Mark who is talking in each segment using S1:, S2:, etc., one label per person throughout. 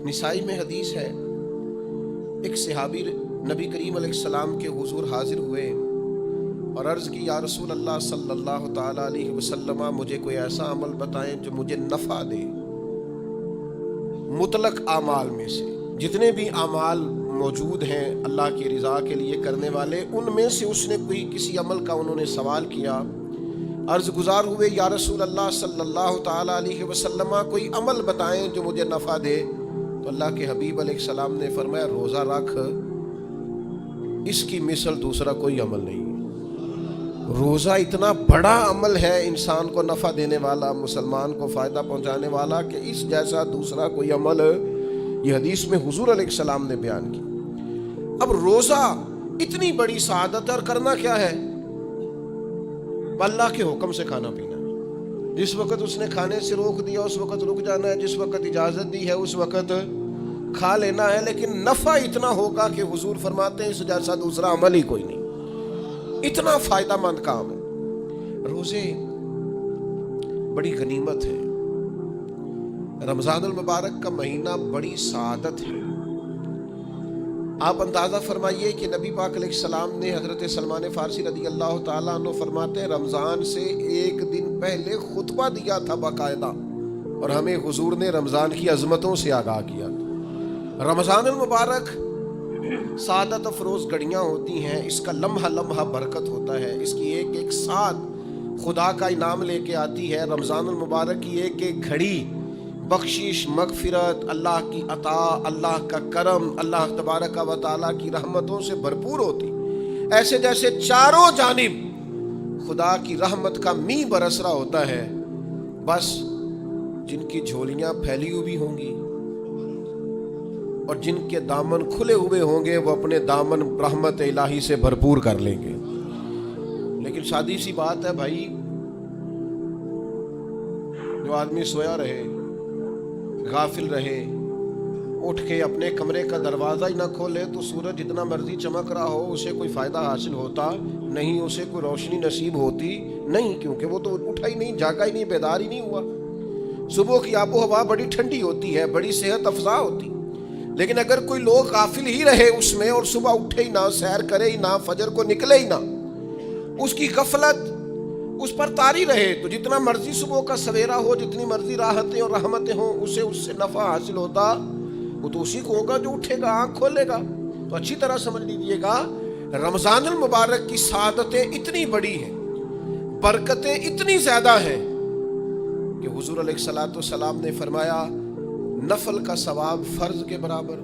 S1: نسائی میں حدیث ہے، ایک صحابی نبی کریم علیہ السلام کے حضور حاضر ہوئے اور عرض کی، یا رسول اللہ صلی اللہ تعالیٰ علیہ وسلم، مجھے کوئی ایسا عمل بتائیں جو مجھے نفع دے۔ مطلق اعمال میں سے جتنے بھی اعمال موجود ہیں اللہ کی رضا کے لیے کرنے والے، ان میں سے اس نے کوئی کسی عمل کا انہوں نے سوال کیا۔ عرض گزار ہوئے، یا رسول اللہ صلی اللہ تعالیٰ علیہ وسلم، کوئی عمل بتائیں جو مجھے نفع دے۔ تو اللہ کے حبیب علیہ السلام نے فرمایا، روزہ رکھ، اس کی مثل دوسرا کوئی عمل نہیں ہے۔ روزہ اتنا بڑا عمل ہے انسان کو نفع دینے والا، مسلمان کو فائدہ پہنچانے والا، کہ اس جیسا دوسرا کوئی عمل یہ حدیث میں حضور علیہ السلام نے بیان کی۔ اب روزہ اتنی بڑی سعادت ہے، اور کرنا کیا ہے؟ اللہ کے حکم سے کھانا پینا۔ جس وقت اس نے کھانے سے روک دیا اس وقت رک جانا ہے، جس وقت اجازت دی ہے اس وقت کھا لینا ہے، لیکن نفع اتنا ہوگا کہ حضور فرماتے ہیں اس جیسا دوسرا عمل ہی کوئی نہیں، اتنا فائدہ مند کام ہے۔ روزے بڑی غنیمت ہے، رمضان المبارک کا مہینہ بڑی سعادت ہے۔ آپ اندازہ فرمائیے کہ نبی پاک علیہ السلام نے حضرت سلمان فارسی رضی اللہ تعالیٰ عنہ فرماتے ہیں، رمضان سے ایک دن پہلے خطبہ دیا تھا باقاعدہ، اور ہمیں حضور نے رمضان کی عظمتوں سے آگاہ کیا۔ رمضان المبارک سعادت افروز گھڑیاں ہوتی ہیں، اس کا لمحہ لمحہ برکت ہوتا ہے، اس کی ایک ایک ساتھ خدا کا انعام لے کے آتی ہے۔ رمضان المبارک کی ایک ایک گھڑی بخشش، مغفرت، اللہ کی عطا، اللہ کا کرم، اللہ تبارک و تعالیٰ کی رحمتوں سے بھرپور ہوتی، ایسے جیسے چاروں جانب خدا کی رحمت کا می برس رہا ہوتا ہے۔ بس جن کی جھولیاں پھیلی ہوئی ہوں گی اور جن کے دامن کھلے ہوئے ہوں گے، وہ اپنے دامن رحمت الہی سے بھرپور کر لیں گے۔ لیکن سادی سی بات ہے بھائی، جو آدمی سویا رہے، غافل رہے، اٹھ کے اپنے کمرے کا دروازہ ہی نہ کھولے، تو سورج جتنا مرضی چمک رہا ہو اسے کوئی فائدہ حاصل ہوتا نہیں، اسے کوئی روشنی نصیب ہوتی نہیں، کیونکہ وہ تو اٹھا ہی نہیں، جاگا ہی نہیں، بیدار ہی نہیں ہوا۔ صبح کی آب و ہوا بڑی ٹھنڈی ہوتی ہے، بڑی صحت افزا ہوتی، لیکن اگر کوئی لوگ غافل ہی رہے اس میں، اور صبح اٹھے ہی نہ، سیر کرے ہی نہ، فجر کو نکلے ہی نہ، اس کی غفلت اس پر طاری رہے، تو جتنا مرضی صبح کا سویرا ہو، جتنی مرضی راحتیں اور رحمتیں ہوں، اسے اس سے نفع حاصل ہوتا وہ تو اسی کو ہوگا جو اٹھے گا، آنکھ کھولے گا۔ تو اچھی طرح سمجھ لیجئے گا، رمضان المبارک کی سعادتیں اتنی بڑی ہیں، برکتیں اتنی زیادہ ہیں کہ حضور علیہ السلام نے فرمایا، نفل کا ثواب فرض کے برابر،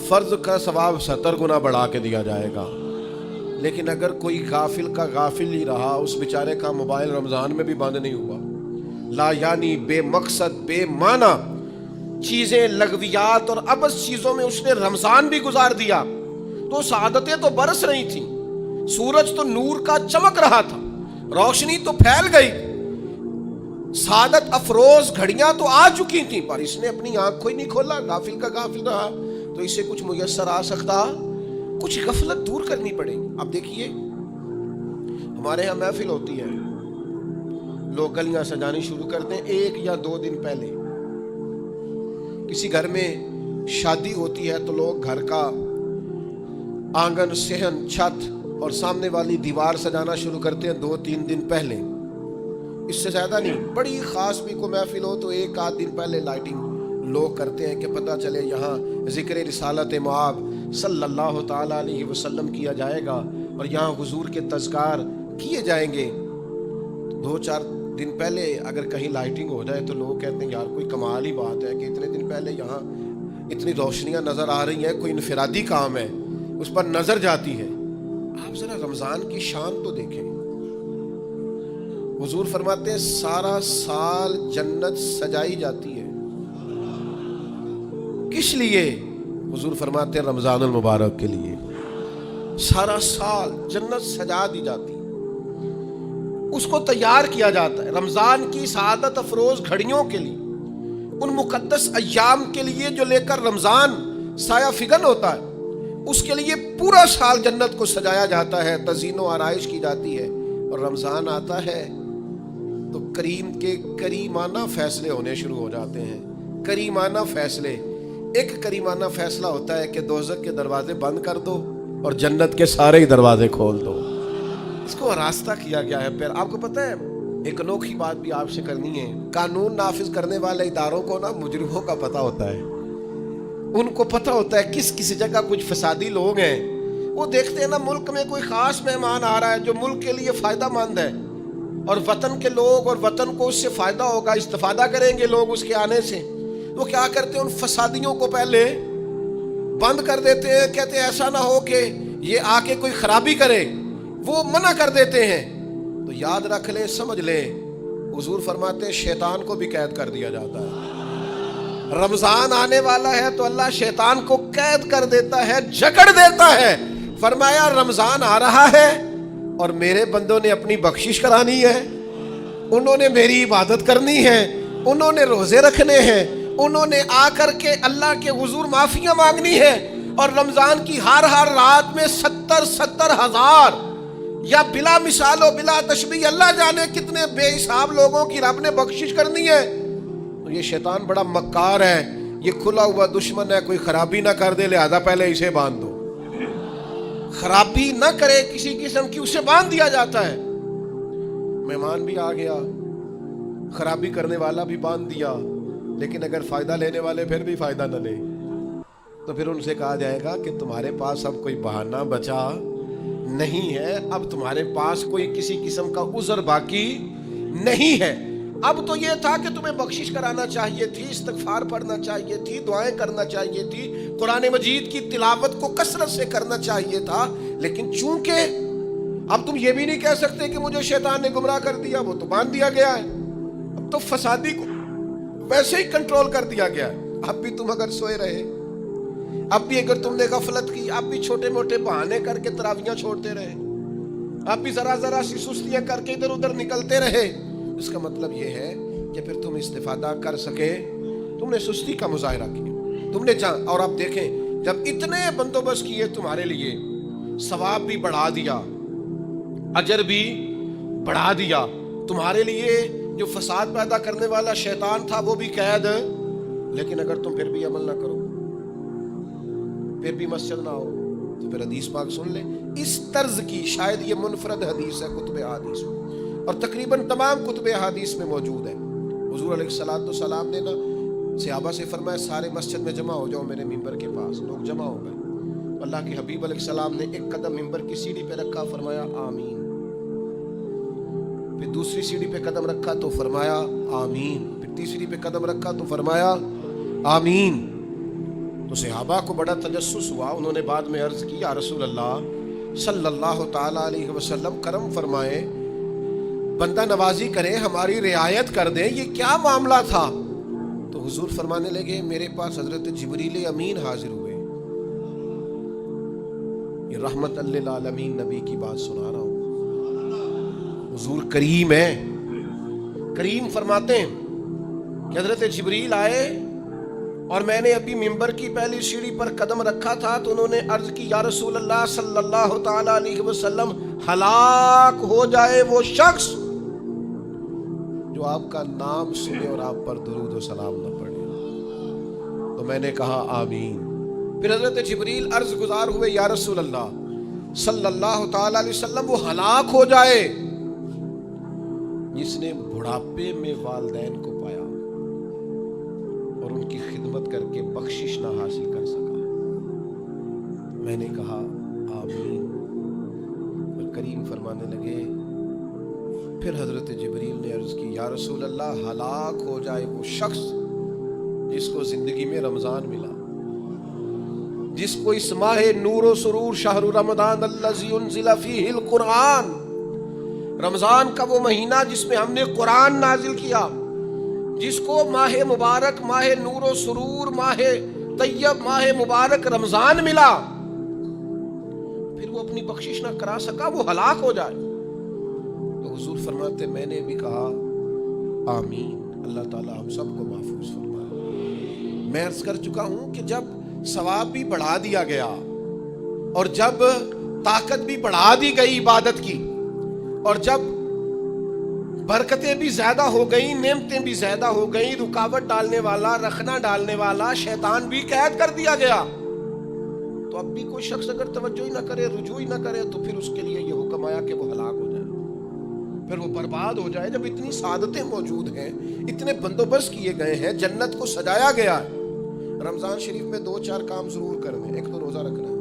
S1: فرض کا ثواب 70 گنا بڑھا کے دیا جائے گا۔ لیکن اگر کوئی غافل کا غافل ہی رہا، اس بیچارے کا موبائل رمضان میں بھی بند نہیں ہوا، لا یعنی بے مقصد بے معنی چیزیں، لغویات اور عبث چیزوں میں اس نے رمضان بھی گزار دیا، تو سعادتیں تو برس رہی تھیں، سورج تو نور کا چمک رہا تھا، روشنی تو پھیل گئی، سعادت افروز گھڑیاں تو آ چکی تھیں، پر اس نے اپنی آنکھ کو ہی نہیں کھولا، غافل کا غافل رہا، تو اسے کچھ میسر آ سکتا، کچھ غفلت دور کرنی پڑے گی۔ اب دیکھیے، ہمارے ہاں محفل ہوتی ہے، لوگ گلیاں سجانی شروع کرتے ہیں 1 یا 2 دن پہلے۔ کسی گھر میں شادی ہوتی ہے تو لوگ گھر کا آنگن، صحن، چھت اور سامنے والی دیوار سجانا شروع کرتے ہیں 2-3 دن پہلے، اس سے زیادہ نہیں۔ بڑی خاص بھی کوئی محفل ہو تو 1-8 دن پہلے لائٹنگ لوگ کرتے ہیں کہ پتہ چلے یہاں ذکر رسالت مآب صلی اللہ تعالیٰ علیہ وسلم کیا جائے گا، اور یہاں حضور کے تذکار کیے جائیں گے۔ 2-4 دن پہلے اگر کہیں لائٹنگ ہو جائے تو لوگ کہتے ہیں یار کوئی کمال ہی بات ہے کہ اتنے دن پہلے یہاں اتنی روشنیاں نظر آ رہی ہیں، کوئی انفرادی کام ہے، اس پر نظر جاتی ہے۔ آپ ذرا رمضان کی شان تو دیکھیں، حضور فرماتے ہیں سارا سال جنت سجائی جاتی ہے، کس لیے؟ حضور فرماتے ہیں رمضان المبارک کے لیے، سارا سال جنت سجا دی جاتی، اس کو تیار کیا جاتا ہے رمضان کی سعادت افروز گھڑیوں کے لیے، ان مقدس ایام کے لیے جو لے کر رمضان سایہ فگن ہوتا ہے، اس کے لیے پورا سال جنت کو سجایا جاتا ہے، تزئین و آرائش کی جاتی ہے، اور رمضان آتا ہے تو کریم کے کریمانہ فیصلے ہونے شروع ہو جاتے ہیں۔ کریمانہ فیصلے. ایک کریمانہ فیصلہ ہوتا ہے کہ دوزخ کے دروازے بند کر دو اور جنت کے سارے ہی دروازے کھول دو. اس کو راستہ کیا گیا ہے. پھر آپ کو پتہ ہے ایک انوکھی بات بھی آپ سے کرنی ہے. قانون نافذ کرنے والے اداروں کو نا مجرموں کا پتہ ہوتا ہے. ان کو پتہ ہوتا ہے کس کسی جگہ کچھ فسادی لوگ ہیں. وہ دیکھتے ہیں نا ملک میں کوئی خاص مہمان آ رہا ہے جو ملک کے لیے فائدہ مند ہے اور وطن کے لوگ اور وطن کو اس سے فائدہ ہوگا, استفادہ کریں گے لوگ اس کے آنے سے. وہ کیا کرتے ہیں, ان فسادیوں کو پہلے بند کر دیتے ہیں. کہتے ہیں ایسا نہ ہو کہ یہ آ کے کوئی خرابی کرے, وہ منع کر دیتے ہیں. تو یاد رکھ لیں, سمجھ لیں, حضور فرماتے ہیں شیطان کو بھی قید کر دیا جاتا ہے. رمضان آنے والا ہے تو اللہ شیطان کو قید کر دیتا ہے, جکڑ دیتا ہے. فرمایا رمضان آ رہا ہے اور میرے بندوں نے اپنی بخشش کرانی ہے, انہوں نے میری عبادت کرنی ہے, انہوں نے روزے رکھنے ہیں, انہوں نے آ کر کے اللہ کے حضور معافیاں مانگنی ہے. اور رمضان کی ہر رات میں 70 ہزار یا بلا مثال و بلا تشبیہ اللہ جانے کتنے بے حساب لوگوں کی رب نے بخشش کرنی ہے. تو یہ شیطان بڑا مکار ہے, یہ کھلا ہوا دشمن ہے, کوئی خرابی نہ کر دے لہذا پہلے اسے باندھ دو. خرابی نہ کرے کسی قسم کی, اسے باندھ دیا جاتا ہے. مہمان بھی آ گیا, خرابی کرنے والا بھی باندھ دیا, لیکن اگر فائدہ لینے والے پھر بھی فائدہ نہ لے تو پھر ان سے کہا جائے گا کہ تمہارے پاس اب کوئی بہانہ بچا نہیں ہے, اب تمہارے پاس کوئی کسی قسم کا عذر باقی نہیں ہے. اب تو یہ تھا کہ تمہیں بخشش کرانا چاہیے تھی, استغفار پڑھنا چاہیے تھی, دعائیں کرنا چاہیے تھی, قرآن مجید کی تلاوت کو کثرت سے کرنا چاہیے تھا. لیکن چونکہ اب تم یہ بھی نہیں کہہ سکتے کہ مجھے شیطان نے گمراہ کر دیا, وہ تو باندھ دیا گیا ہے. اب تو فسادی کو ویسے ہی کنٹرول کر دیا گیا ہے. اب بھی تم اگر سوئے رہے, اب بھی اگر تم نے غفلت کی, اب بھی چھوٹے موٹے بہانے کر کے تراویحاں چھوڑتے رہے, اب بھی ذرا سی سستیاں کر کے ادھر ادھر نکلتے رہے, اس کا مطلب یہ ہے کہ پھر تم استفادہ کر سکے, تم نے سستی کا مظاہرہ کیا, تم نے جان. اور آپ دیکھیں جب اتنے بندوبست کیے تمہارے لیے, ثواب بھی بڑھا دیا, اجر بھی بڑھا دیا, تمہارے لیے جو فساد پیدا کرنے والا شیطان تھا وہ بھی قید. لیکن اگر تم پھر بھی عمل نہ کرو, پھر بھی مسجد نہ ہو, تو پھر حدیث پاک سن لیں. اس طرز کی شاید یہ منفرد حدیث ہے کتب احادیث میں, اور تقریباً تمام کتب احادیث میں موجود ہے. حضور علیہ السلام نے نا صحابہ سے فرمایا سارے مسجد میں جمع ہو جاؤ میرے ممبر کے پاس. لوگ جمع ہو گئے. اللہ کے حبیب علیہ السلام نے ایک قدم ممبر کی سیڑھی پہ رکھا, فرمایا آمین. پھر دوسری سیڑھی پہ قدم رکھا تو فرمایا آمین. پھر تیسری پہ قدم رکھا تو فرمایا آمین. تو صحابہ کو بڑا تجسس ہوا, انہوں نے بعد میں عرض کی یا رسول اللہ صلی اللہ تعالی علیہ وسلم کرم فرمائے, بندہ نوازی کریں, ہماری رعایت کر دیں, یہ کیا معاملہ تھا؟ تو حضور فرمانے لگے میرے پاس حضرت جبریل امین حاضر ہوئے, یہ رحمت للعالمین نبی کی بات سنا رہا ہوں. حضور کریم ہے, کریم فرماتے ہیں کہ حضرت جبریل آئے اور میں نے ابھی ممبر کی پہلی سیڑھی پر قدم رکھا تھا تو انہوں نے عرض کی یا رسول اللہ صلی اللہ تعالی علیہ وسلم ہلاک ہو جائے وہ شخص جو آپ کا نام سنے اور آپ پر درود و سلام نہ پڑھے. تو میں نے کہا آمین. پھر حضرت جبریل عرض گزار ہوئے یا رسول اللہ صلی اللہ تعالی علیہ وسلم وہ ہلاک ہو جائے جس نے بڑھاپے میں والدین کو پایا اور ان کی خدمت کر کے بخشش نہ حاصل کر سکا. میں نے کہا آمین. اور کریم فرمانے لگے پھر حضرت جبریل نے عرض کی یا رسول اللہ ہلاک ہو جائے وہ شخص جس کو زندگی میں رمضان ملا, جس کو اس ماہ نور و سرور شہر رمضان الذی انزل فیہ القرآن, رمضان کا وہ مہینہ جس میں ہم نے قرآن نازل کیا, جس کو ماہ مبارک, ماہ نور و سرور, ماہ طیب, ماہ مبارک رمضان ملا, پھر وہ اپنی بخشش نہ کرا سکا, وہ ہلاک ہو جائے. تو حضور فرماتے میں نے بھی کہا آمین. اللہ تعالیٰ ہم سب کو محفوظ فرمائے. میں عرض کر چکا ہوں کہ جب ثواب بھی بڑھا دیا گیا اور جب طاقت بھی بڑھا دی گئی عبادت کی, اور جب برکتیں بھی زیادہ ہو گئیں، نعمتیں بھی زیادہ ہو گئیں، رکاوٹ ڈالنے والا، رخنا ڈالنے والا شیطان بھی قید کر دیا گیا۔ تو اب بھی کوئی شخص اگر توجہ ہی نہ کرے، رجوع ہی نہ کرے، تو پھر اس کے لیے یہ حکم آیا کہ وہ ہلاک ہو جائے، پھر وہ برباد ہو جائے۔ جب اتنی سعادتیں موجود ہیں، اتنے بندوبست کیے گئے ہیں، جنت کو سجایا گیا ہے، رمضان شریف میں 2-4 کام ضرور کرنے۔ ایک تو روزہ رکھنا ہے۔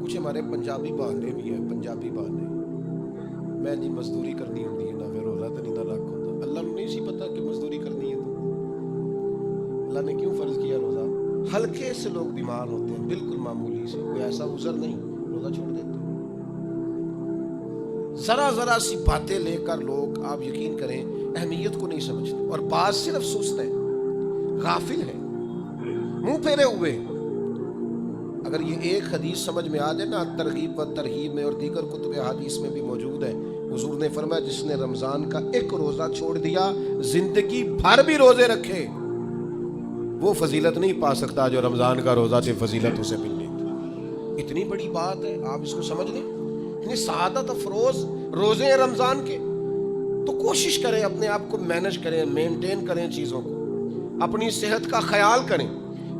S1: کچھ ہمارے پنجابی بہانے بھی ہیں، پنجابی بہانے، میں نہیں مزدوری کرنی ہوتی ہے، نہ پھر روزہ تو نہیں نہ رکھ ہوتا۔ اللہ نے نہیں سی پتا کہ مزدوری کرنی ہے، تو اللہ نے کیوں فرض کیا روزہ؟ ہلکے سے لوگ بیمار ہوتے ہیں، بالکل معمولی سے، کوئی ایسا عذر نہیں، روزہ چھوڑ دیتے ہیں۔ ذرا سی باتیں لے کر لوگ، آپ یقین کریں، اہمیت کو نہیں سمجھتے، اور بعض صرف سست ہیں، غافل ہیں، منہ پھیرے ہوئے۔ اگر یہ ایک حدیث سمجھ میں آ جائے نا، ترغیب و ترہیب میں اور دیگر کتب حدیث میں بھی موجود ہے، حضور نے فرمایا جس نے رمضان کا ایک روزہ چھوڑ دیا، زندگی بھر بھی روزے رکھے، وہ فضیلت نہیں پا سکتا جو رمضان کا روزہ سے فضیلت اسے ملنی تھی۔ اتنی بڑی بات ہے، آپ اس کو سمجھ لیں، اتنی سعادت افروز روزے ہیں رمضان کے۔ تو کوشش کریں، اپنے آپ کو مینج کریں، مینٹین کریں چیزوں کو، اپنی صحت کا خیال کریں۔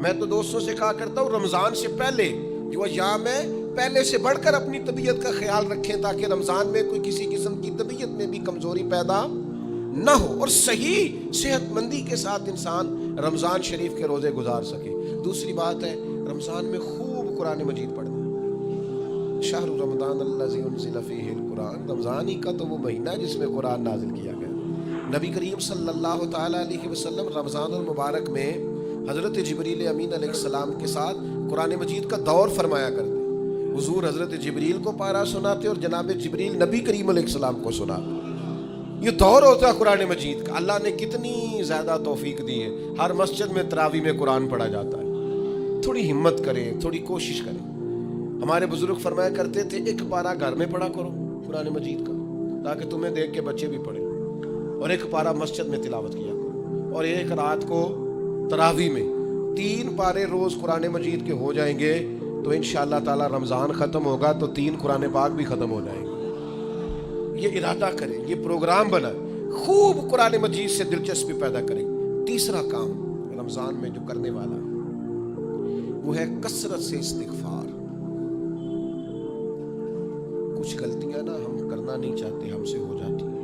S1: میں تو دوستوں سے کہا کرتا ہوں، رمضان سے پہلے جو ایام ہے، پہلے سے بڑھ کر اپنی طبیعت کا خیال رکھیں، تاکہ رمضان میں کوئی کسی قسم کی طبیعت میں بھی کمزوری پیدا نہ ہو، اور صحیح صحت مندی کے ساتھ انسان رمضان شریف کے روزے گزار سکے۔ دوسری بات ہے، رمضان میں خوب قرآن مجید پڑھنا۔ شہر رمضان الذی انزل فیہ القرآن، رمضان ہی کا تو وہ مہینہ ہے جس میں قرآن نازل کیا گیا۔ نبی کریم صلی اللہ تعالیٰ علیہ وسلم رمضان المبارک میں حضرت جبریل امین علیہ السلام کے ساتھ قرآن مجید کا دور فرمایا کرتے۔ حضور حضرت جبریل کو پارہ سناتے اور جناب جبریل نبی کریم علیہ السلام کو سناتے۔ یہ دور ہوتا ہے قرآن مجید کا۔ اللہ نے کتنی زیادہ توفیق دی ہے، ہر مسجد میں تراویح میں قرآن پڑھا جاتا ہے۔ تھوڑی ہمت کریں، تھوڑی کوشش کریں۔ ہمارے بزرگ فرمایا کرتے تھے، ایک پارہ گھر میں پڑھا کرو قرآن مجید کا، تاکہ تمہیں دیکھ کے بچے بھی پڑھیں، اور ایک پارہ مسجد میں تلاوت کیا کرو، اور ایک رات کو تراویح میں 3 پارے روز قرآن مجید کے ہو جائیں گے، تو انشاءاللہ تعالی رمضان ختم ہوگا تو 3 قرآن پاک بھی ختم ہو جائیں گے۔ یہ ارادہ کریں، یہ پروگرام بنائیں، خوب قرآن مجید سے دلچسپی پیدا کریں۔ تیسرا کام رمضان میں جو کرنے والا وہ ہے کثرت سے استغفار۔ کچھ غلطیاں نا ہم کرنا نہیں چاہتے، ہم سے ہو جاتی ہیں۔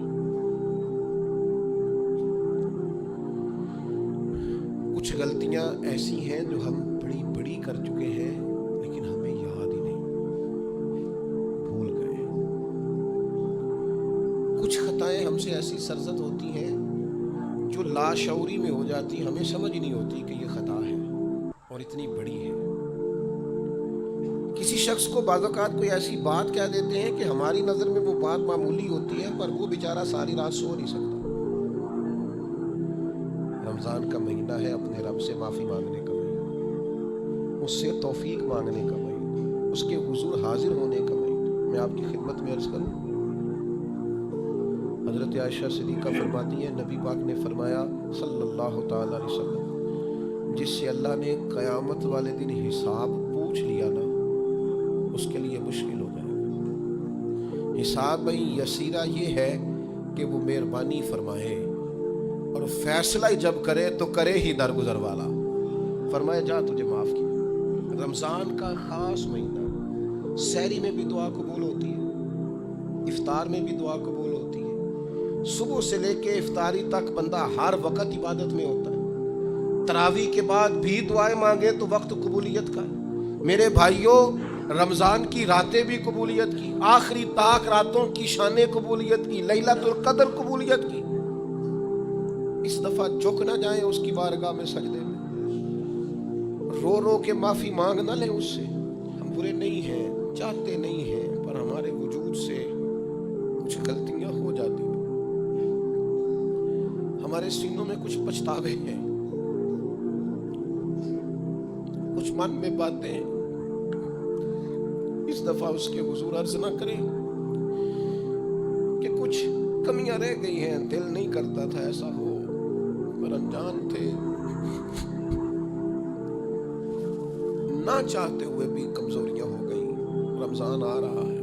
S1: کچھ غلطیاں ایسی ہیں جو ہم بڑی بڑی کر چکے ہیں، لیکن ہمیں یاد ہی نہیں، بھول گئے۔ کچھ خطائیں ہم سے ایسی سرزد ہوتی ہیں جو لاشعوری میں ہو جاتی، ہمیں سمجھ نہیں ہوتی کہ یہ خطا ہے اور اتنی بڑی ہے۔ کسی شخص کو بعض اوقات کوئی ایسی بات کہہ دیتے ہیں کہ ہماری نظر میں وہ بات معمولی ہوتی ہے، پر وہ بیچارہ ساری رات سو نہیں سکتا۔ رمضان کا مہینہ ہے اپنے رب سے معافی مانگنے کا مہینہ، اس سے توفیق مانگنے کا مہینہ، اس کے حضور حاضر ہونے کا مہینہ۔ میں آپ کی خدمت میں عرض کروں، حضرت عائشہ صدیقہ فرماتی ہیں، نبی پاک نے فرمایا صلی اللہ تعالی علیہ وسلم، جس سے اللہ نے قیامت والے دن حساب پوچھ لیا نا، اس کے لیے مشکل ہو جائے گا۔ حساب بھائی یسیرہ یہ ہے کہ وہ مہربانی فرمائے، اور فیصلہ جب کرے تو کرے ہی درگزر والا، فرمائے جا تجھے معاف کیا۔ رمضان کا خاص مہینہ، سحری میں بھی دعا قبول ہوتی ہے، افطار میں بھی دعا قبول ہوتی ہے، صبح سے لے کے افطاری تک بندہ ہر وقت عبادت میں ہوتا ہے۔ تراویح کے بعد بھی دعائیں مانگے تو وقت قبولیت کا ہے۔ میرے بھائیوں، رمضان کی راتیں بھی قبولیت کی، آخری طاق راتوں کی شان قبولیت کی، لیلۃ القدر قبولیت کی۔ اس دفعہ جھک نہ جائیں اس کی بارگاہ میں سجدے میں، رو رو کے معافی مانگ نہ لیں اس سے۔ ہم برے نہیں ہیں، چاہتے نہیں ہیں، پر ہمارے وجود سے کچھ غلطیاں ہو جاتی ہیں، ہمارے سینوں میں کچھ پچھتاوے ہیں، کچھ من میں باتیں۔ اس دفعہ اس کے حضور عرض نہ کریں کہ کچھ کمیاں رہ گئی ہیں، دل نہیں کرتا تھا ایسا ہو، پر انجان تھے، نہ چاہتے ہوئے بھی کمزوریاں ہو گئی۔ رمضان آ رہا ہے،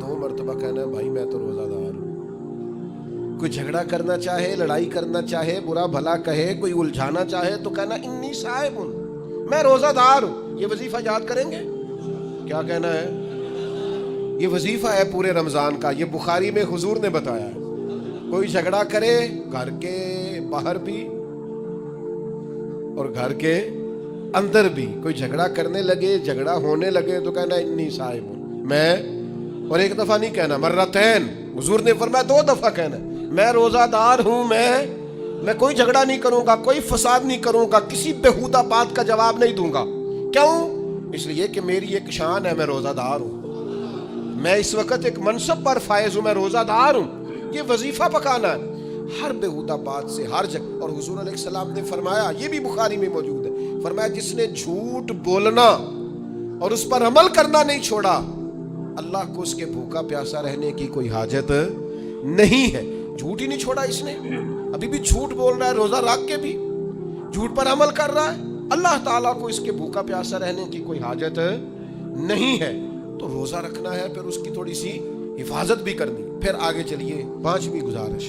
S1: 2 مرتبہ کہنا ہے بھائی میں تو روزہ دار ہوں. کوئی جھگڑا کرنا چاہے, لڑائی کرنا چاہے, برا بھلا کہے, کوئی الجھانا چاہے تو کہنا انی صائم ہوں, میں روزہ دار ہوں. یہ وظیفہ یاد کریں گے. کیا کہنا ہے؟ یہ وظیفہ ہے پورے رمضان کا. یہ بخاری میں حضور نے بتایا ہے. کوئی جھگڑا کرے گھر کے باہر بھی اور گھر کے اندر بھی, کوئی جھگڑا کرنے لگے, جھگڑا ہونے لگے تو کہنا انی صائم ہوں میں. اور ایک دفعہ نہیں کہنا, مرتین. حضور نے فرمایا 2 دفعہ کہنا میں روزہ دار ہوں, میں کوئی جھگڑا نہیں کروں گا, کوئی فساد نہیں کروں گا, کسی بےہودہ بات کا جواب نہیں دوں گا. کیوں؟ اس لیے کہ میری ایک شان ہے, میں روزہ دار ہوں. میں اس وقت ایک منصب پر فائز ہوں, میں روزہ دار ہوں. یہ وظیفہ پکانا ہے ہر بےہودہ بات سے, ہر جگہ. اور حضور علیہ السلام نے فرمایا, یہ بھی بخاری میں موجود ہے, فرمایا جس نے جھوٹ بولنا اور اس پر عمل کرنا نہیں چھوڑا, اللہ کو اس کے بھوکا پیاسا رہنے کی کوئی حاجت نہیں ہے. جھوٹ ہی نہیں چھوڑا اس نے, ابھی بھی جھوٹ بول رہا ہے, روزہ رکھ کے بھی جھوٹ پر عمل کر رہا ہے, اللہ تعالیٰ کو اس کے بھوکا پیاسا رہنے کی کوئی حاجت نہیں ہے. تو روزہ رکھنا ہے, پھر اس کی تھوڑی سی حفاظت بھی کرنی. پھر آگے چلیے, 5ویں گزارش.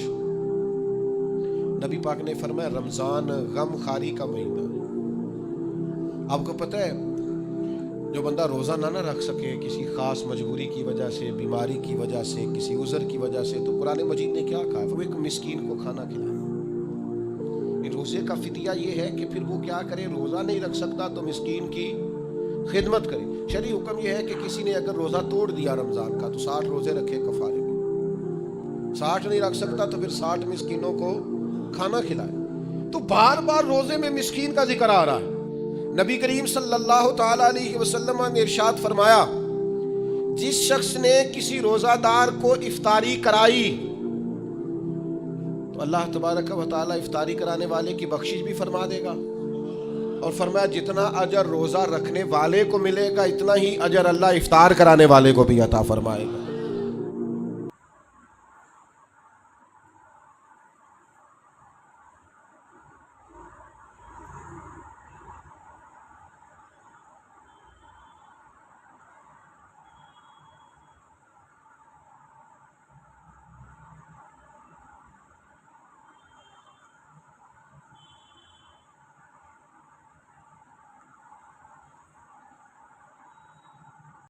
S1: نبی پاک نے فرمایا رمضان غم خاری کا مہینہ. آپ کو پتہ ہے جو بندہ روزہ نہ رکھ سکے کسی خاص مجبوری کی وجہ سے, بیماری کی وجہ سے, کسی عذر کی وجہ سے, تو قرآن مجید نے کیا کہا, وہ ایک مسکین کو کھانا کھلائے. روزے کا فدیہ یہ ہے کہ پھر وہ کیا کرے, روزہ نہیں رکھ سکتا تو مسکین کی خدمت کرے. شرعی حکم یہ ہے کہ کسی نے اگر روزہ توڑ دیا رمضان کا تو 60 روزے رکھے کفارے میں. 60 نہیں رکھ سکتا تو پھر 60 مسکینوں کو کھانا کھلائے. تو بار بار روزے میں مسکین کا ذکر آ رہا ہے. نبی کریم صلی اللہ تعالی علیہ وسلم نے ارشاد فرمایا, جس شخص نے کسی روزہ دار کو افطاری کرائی تو اللہ تبارک و تعالی افطاری کرانے والے کی بخشش بھی فرما دے گا, اور فرمایا جتنا اجر روزہ رکھنے والے کو ملے گا اتنا ہی اجر اللہ افطار کرانے والے کو بھی عطا فرمائے گا.